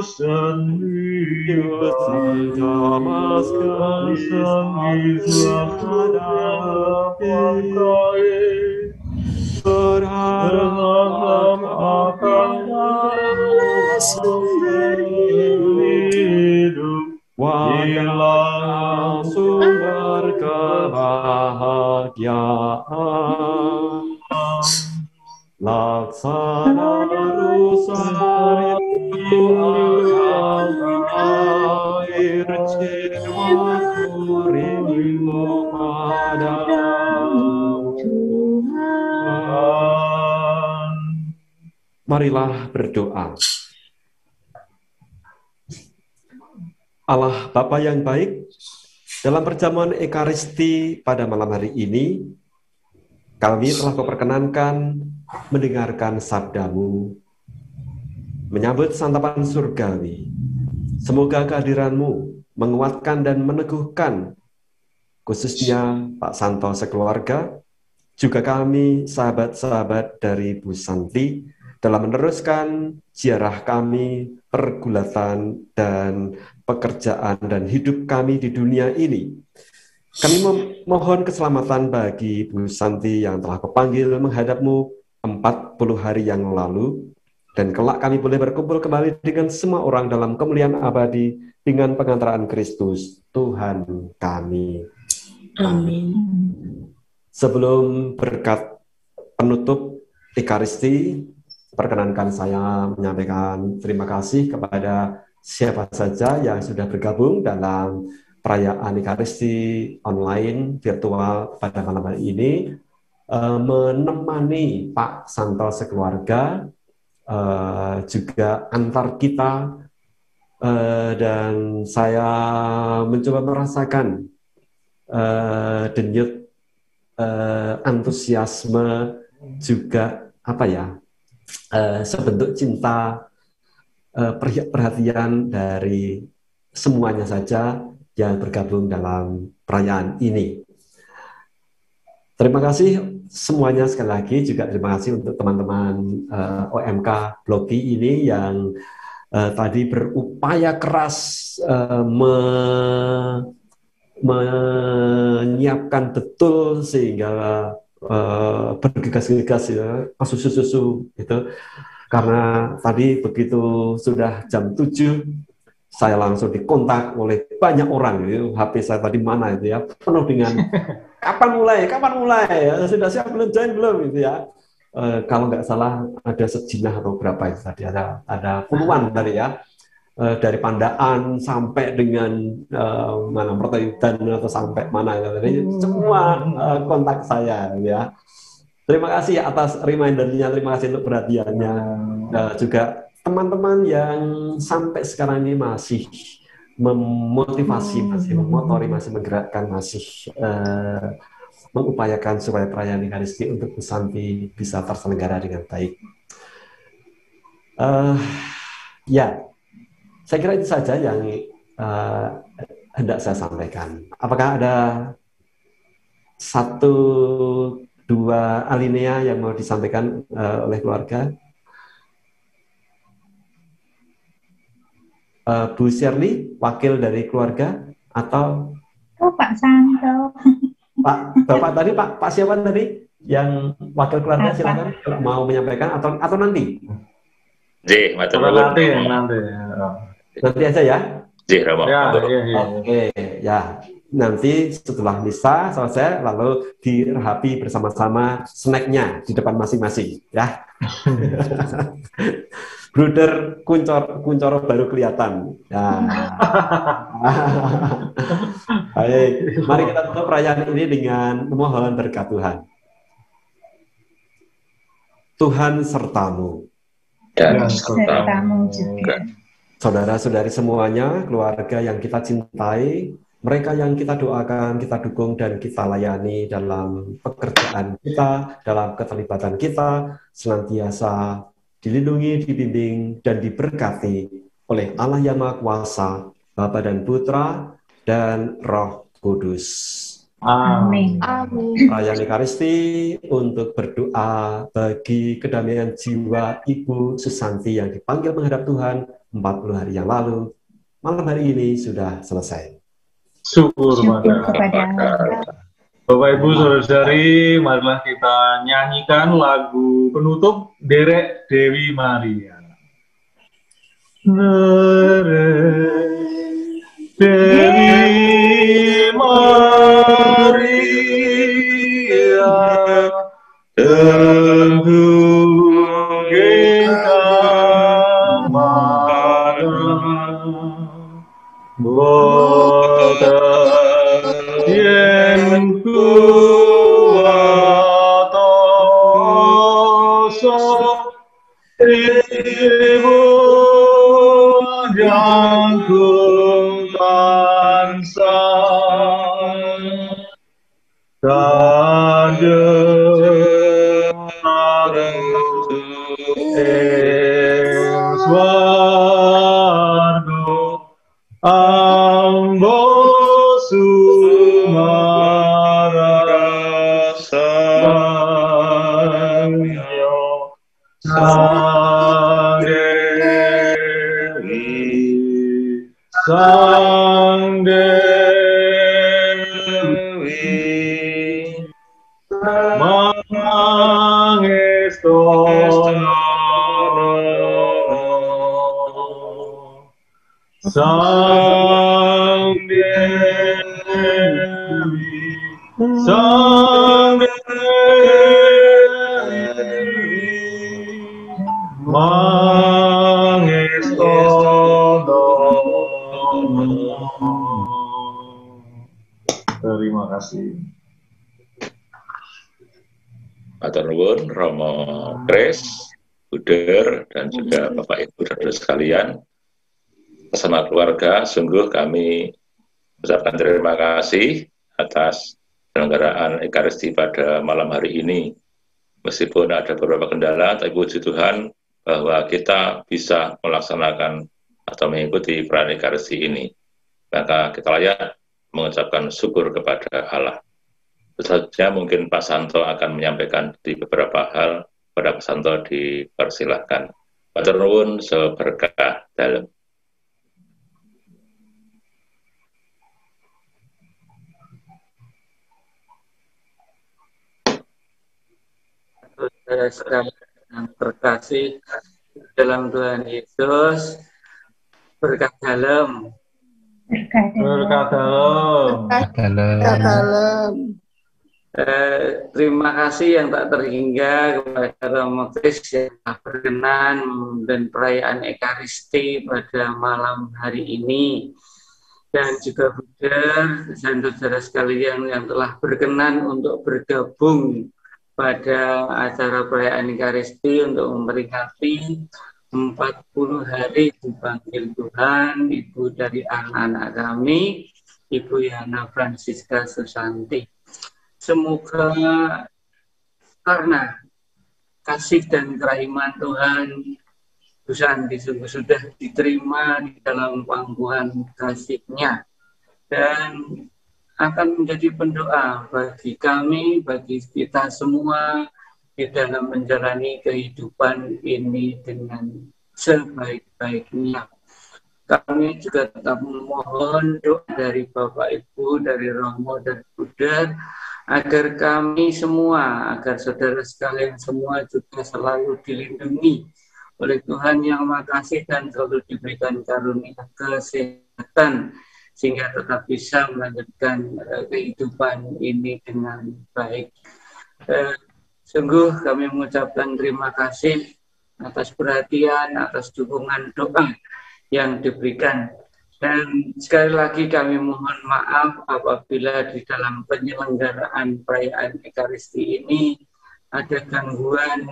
A: sendiri bercemaskan berharap akan hidup, walau sumber kebahagiaan. Laksana rusa rindu akan air, jiwaku rindu padamu Tuhan. Marilah berdoa. Allah Bapa yang baik, dalam perjamuan Ekaristi pada malam hari ini, kami telah Kau perkenankan mendengarkan sabda-Mu, menyambut santapan surgawi. Semoga kehadiran-Mu menguatkan dan meneguhkan, khususnya Pak Santo sekeluarga, juga kami sahabat-sahabat dari Bu Santi, dalam meneruskan ziarah kami, pergulatan dan pekerjaan dan hidup kami di dunia ini. Kami memohon keselamatan bagi Bu Santi yang telah kepanggil menghadap-Mu 40 hari yang lalu, dan kelak kami boleh berkumpul kembali dengan semua orang dalam kemuliaan abadi dengan pengantaraan Kristus Tuhan kami. Amin. Sebelum berkat penutup Ekaristi, perkenankan saya menyampaikan terima kasih kepada siapa saja yang sudah bergabung dalam perayaan Ekaristi online virtual pada malam hari ini, menemani Pak Santo sekeluarga, juga antar kita, dan saya mencoba merasakan denyut antusiasme, juga sebentuk cinta, perhatian dari semuanya saja yang bergabung dalam perayaan ini. Terima kasih semuanya sekali lagi, juga terima kasih untuk teman-teman OMK Blogi ini yang tadi berupaya keras menyiapkan betul sehingga bergegas-gegas ya, susu-susu gitu. Karena tadi begitu sudah jam 7, saya langsung dikontak oleh banyak orang gitu. HP saya tadi mana itu ya, penuh dengan kapan mulai ya, sudah siap belum, join belum gitu ya. Kalau nggak salah ada sejinah atau berapa itu tadi, ada puluhan tadi ya, dari Pandaan sampai dengan mana Pertayudan atau sampai mana tadi, semua kontak saya ya. Terima kasih atas remindernya, terima kasih untuk perhatiannya, juga teman-teman yang sampai sekarang ini masih memotivasi, masih memotori, masih menggerakkan, masih mengupayakan supaya perayaan Ekaristi untuk Bu Santi bisa terselenggara dengan baik. Ya, saya kira itu saja yang hendak saya sampaikan. Apakah ada 1-2 alinea yang mau disampaikan oleh keluarga? Bu Shirley, wakil dari keluarga, atau
B: Pak Santo?
A: Bapak tadi, Pak siapa tadi yang wakil keluarga, silakan kalau mau menyampaikan, atau nanti?
E: Nanti
A: aja ya.
E: Ya.
A: Oke, ya. nanti setelah misa selesai lalu dirahapi bersama-sama snacknya di depan masing-masing ya. Bruder Kuncoro baru kelihatan ya. Baik, mari kita tutup perayaan ini dengan memohon berkat Tuhan. Tuhan sertamu
E: Dan
B: sertamu juga.
A: saudara-saudari semuanya, keluarga yang kita cintai, mereka yang kita doakan, kita dukung, dan kita layani dalam pekerjaan kita, dalam keterlibatan kita, senantiasa dilindungi, dibimbing, dan diberkati oleh Allah yang Maha Kuasa, Bapa dan Putra, dan Roh Kudus.
B: Amin.
A: Perayaan Ekaristi untuk berdoa bagi kedamaian jiwa Ibu Susanti yang dipanggil menghadap Tuhan 40 hari yang lalu. Malam hari ini sudah selesai.
H: Syukur
B: Syukur
H: kepada
B: kepada
H: Bapak Ibu saudara-saudari, marilah kita nyanyikan lagu penutup Derek Dewi Maria. Derek Dewi Maria, tenggung kita boten yen kuwatoso ibu jangkung tansah kanjeng ing swarga ambo sumarasa sang Dewi mangestono sang Dewi mangestono. Terima kasih.
E: Matur nuwun Romo Kris, Buder, dan juga Bapak Ibu saudara sekalian. Bersama keluarga, sungguh kami ucapkan terima kasih atas penyelenggaraan Ekaristi pada malam hari ini. Meskipun ada beberapa kendala, tapi puji Tuhan bahwa kita bisa melaksanakan atau mengikuti perayaan Ekaristi ini. Maka kita layak mengucapkan syukur kepada Allah. Selanjutnya mungkin Pak Santo akan menyampaikan di beberapa hal. Pada Pak Santo dipersilahkan. Matur nuwun seberkah dalem.
C: Saudara sekalian yang terkasih dalam Tuhan Yesus, berkat dalam.
H: Berkat dalam.
C: Terima kasih yang tak terhingga kepada Romo Kris yang telah berkenan dan perayaan Ekaristi pada malam hari ini, dan juga Buder dan saudara sekalian yang telah berkenan untuk bergabung pada acara perayaan Ekaristi untuk memperingati 40 hari dipanggil Tuhan, Ibu dari anak-anak kami, Ibu Yana Francisca Susanti. Semoga karena kasih dan kerahiman Tuhan, Susanti sungguh sudah diterima di dalam pangkuan kasih-Nya, dan akan menjadi pendoa bagi kami, bagi kita semua di dalam menjalani kehidupan ini dengan sebaik-baiknya. Kami juga tetap memohon doa dari Bapak Ibu, dari Romo dan Buder, agar kami semua, agar saudara sekalian semua juga selalu dilindungi oleh Tuhan Yang Maha Kasih dan selalu diberikan karunia kesehatan sehingga tetap bisa melanjutkan kehidupan ini dengan baik. Sungguh kami mengucapkan terima kasih atas perhatian, atas dukungan doa yang diberikan. Dan sekali lagi kami mohon maaf apabila di dalam penyelenggaraan perayaan Ekaristi ini ada gangguan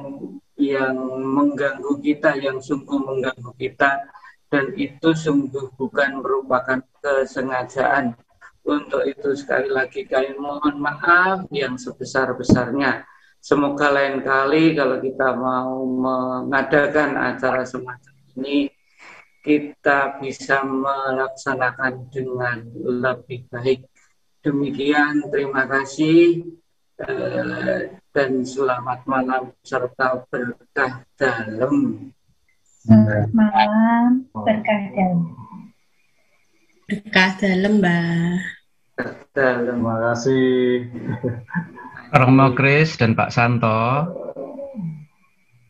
C: yang mengganggu kita, yang sungguh mengganggu kita, dan itu sungguh bukan merupakan kesengajaan. Untuk itu sekali lagi kami mohon maaf yang sebesar-besarnya. Semoga lain kali kalau kita mau mengadakan acara semacam ini, kita bisa melaksanakan dengan lebih baik. Demikian, terima kasih dan selamat malam serta berkah dalam.
B: Selamat malam, berkah dalam.
I: Berkah dalam, Mbak.
H: Terima kasih.
D: Romo Kris dan Pak Santo.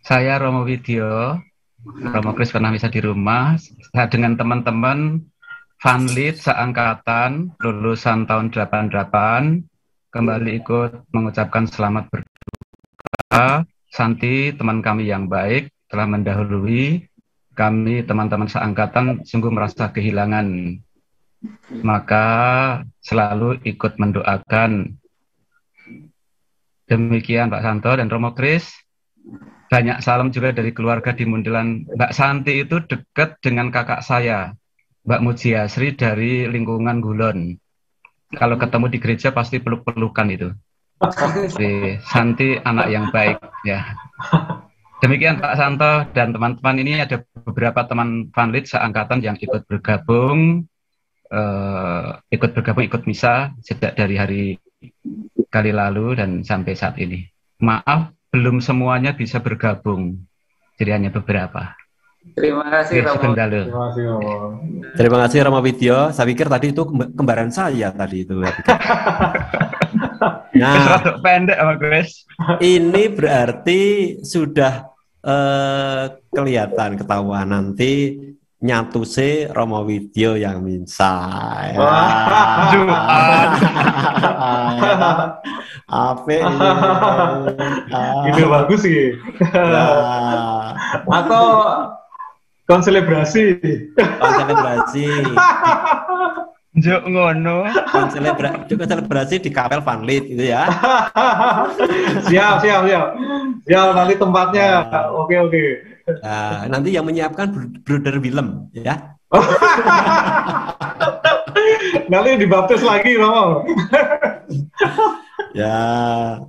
D: Saya Romo Widyo. Romo Kris pernah bisa di rumah. Saya dengan teman-teman Fanlit seangkatan lulusan tahun 88 kembali ikut mengucapkan selamat berduka. Santi, teman kami yang baik, telah mendahului. Kami teman-teman seangkatan sungguh merasa kehilangan. Maka selalu ikut mendoakan. Demikian Pak Santo dan Romo Kris. Banyak salam juga dari keluarga di Mundilan. Mbak Santi itu dekat dengan kakak saya, Mbak Mujiasri dari lingkungan Gulon. Kalau ketemu di gereja pasti peluk-pelukan itu. Jadi, Santi anak yang baik ya. Demikian Pak Santo dan teman-teman, ini ada beberapa teman Fanlit seangkatan yang ikut bergabung, ikut misa sejak dari hari kali lalu dan sampai saat ini. Maaf, belum semuanya bisa bergabung, jadi hanya beberapa.
C: Terima kasih Romo.
A: Terima kasih Romo Widyo. Saya pikir tadi itu kembaran saya tadi itu. Nah,
D: pendek Mas Kris.
A: Ini berarti sudah kelihatan, ketahuan nanti nyatu se Romo Widyo yang minsa. Apa ini?
H: Ide bagus sih.
A: Ya.
H: Atau konselebrasi.
D: Juk ngono.
A: Konselebrasi di Kapel Fanlit itu ya.
H: Siap. Ya, nanti tempatnya. Oke.
A: Nah, nanti yang menyiapkan Brother Willem ya.
H: Nanti dibaptis lagi, Romo.
A: Ya,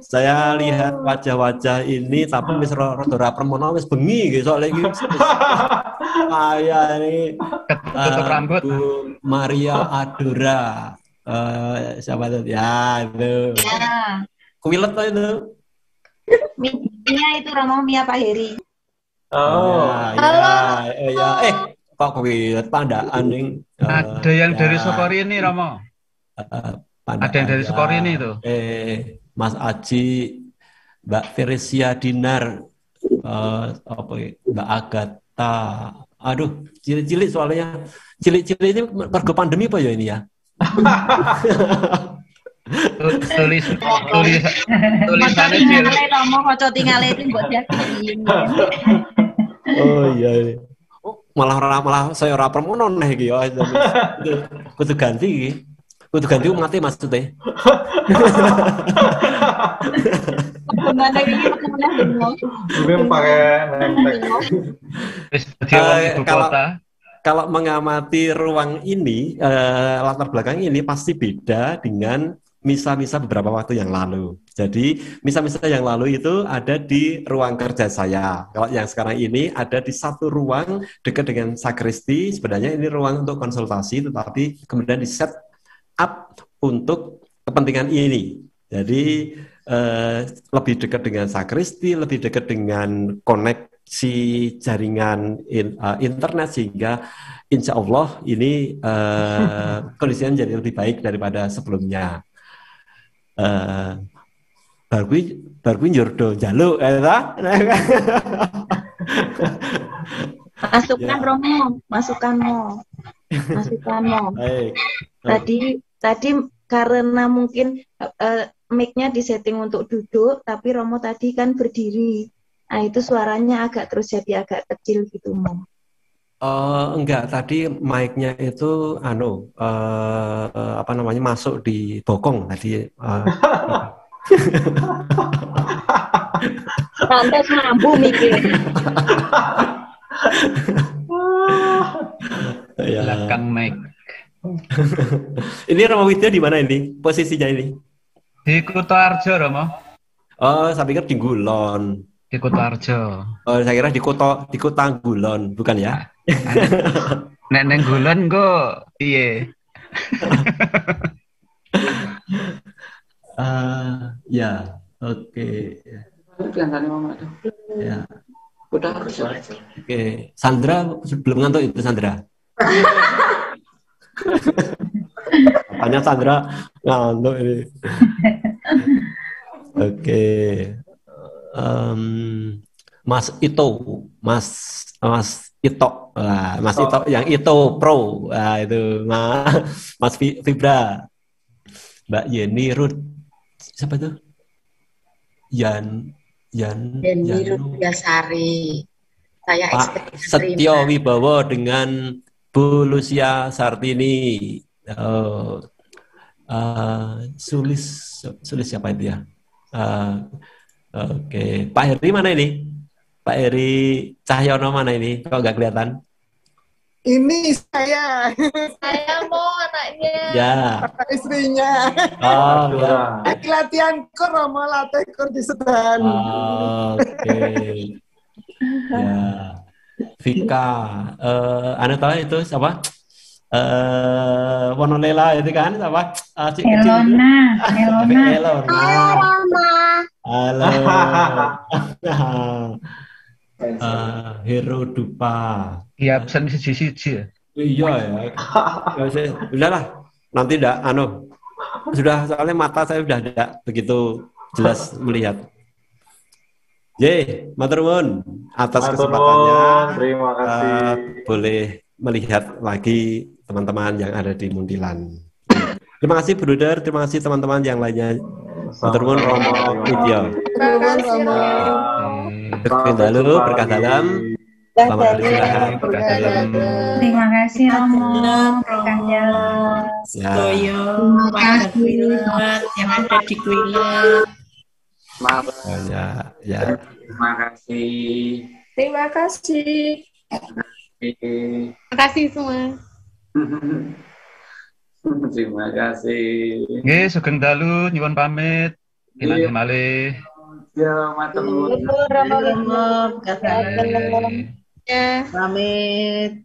A: saya lihat wajah-wajah ini tapi wis rada permono wis bengi gitu soalnya iki. Ini
D: tutup rambut.
A: Bu Maria Adora. Siapa itu? Ya, itu.
F: Ya.
A: Kuilet tuh itu.
F: Mia itu Romo Mia Pak Heri.
H: Oh.
A: Ya. Kok kuilet pandaan ning.
D: Ada yang dari Sokori ini, Romo. Ada yang dari Sukori ini tuh.
A: Mas Aji, Mbak Teresia Dinar, Mbak Agatha. Aduh, cilik-cilik soalnya. Cilik-cilik ini mergo pandemi apa ya ini ya?
D: Tulisannya cilik.
F: Kocok tinggalnya itu buat yakin.
A: Oh iya. Malah saya ora permono neh iki ya. Kudu ganti iki. Kudu ganti mati maksudnya.
F: Gimana ini
A: pakai kalau mengamati ruang ini, latar belakang ini pasti beda dengan misa-misa beberapa waktu yang lalu. Jadi misa-misa yang lalu itu ada di ruang kerja saya. Kalau yang sekarang ini ada di satu ruang dekat dengan sakristi. Sebenarnya ini ruang untuk konsultasi, tetapi kemudian di set up untuk kepentingan ini. Jadi lebih dekat dengan sakristi, lebih dekat dengan koneksi jaringan internet, sehingga insya Allah ini kondisinya jadi lebih baik daripada sebelumnya. Baru njurdo jaluk
F: Masukkan Romo, masukkan Mo. Mas Utamo.
A: Baik.
F: Tadi karena mungkin mic-nya disetting untuk duduk, tapi Romo tadi kan berdiri. Nah, itu suaranya agak terus jadi agak kecil gitu, Mom.
A: Enggak, tadi mic-nya itu apa namanya masuk di bokong tadi.
F: Pantas mampu mikir.
A: Ya.
D: Belakang mic.
A: Ini Romo Widya di mana ini? Posisinya ini?
D: Di Kutoarjo, Romo.
A: Oh, saya pikir di Gulon.
D: Di Kutoarjo.
A: Oh, saya kira di kota Gulon, bukan ya?
D: Nek neng Gulon go piye?
A: Ya, oke. Ya. Oke, Sandra belum ngantuk itu Sandra. Katanya Sandra ngantuk ini. Oke. Mas Ito, Mas Ito, Mas Ito yang Ito Pro, itu Mas Fibra, Mbak Yeni Ruth, siapa itu?
I: Yeni Ruth Biasari. Saya
A: Pak Setio Wibowo dengan Bu Lucia Sartini. Sulis siapa itu ya? Oke, Pak Heri mana ini? Pak Heri Cahyono mana ini? Kok nggak kelihatan?
J: Ini saya mau anaknya,
A: Ya.
J: istrinya.
A: Oh, ya.
J: Lagi latihan kor, mau latih kor di sedan.
A: Oke. Ya. Vika, anu tahu itu siapa? Wonolela itu kan apa?
B: Elona.
A: Halo. Hero Dupa.
D: Iya, absen siji-siji ya.
A: Iya ya. Udahlah, nanti enggak sudah soalnya mata saya sudah tidak begitu jelas melihat. Matur nuwun atas kesempatannya.
H: Terima kasih.
A: Boleh melihat lagi teman-teman yang ada di Muntilan. Terima kasih Bruder, terima kasih teman-teman yang lainnya. Matur nuwun Romo Widya. Berkah dalam. Selamat beristirahat. Berkah dalam.
B: Terima kasih Romo. Berkah dalam.
A: Ya.
B: Terima kasih
K: yang ada di Kuilat.
A: Ya.
C: Terima kasih.
I: Terima kasih.
K: Terima kasih semua.
C: Terima kasih.
D: Nggih, sugeng dalu nyuwun pamit. Kinanggih malih.
C: Ya, matur nuwun.
K: Ya. Pamit.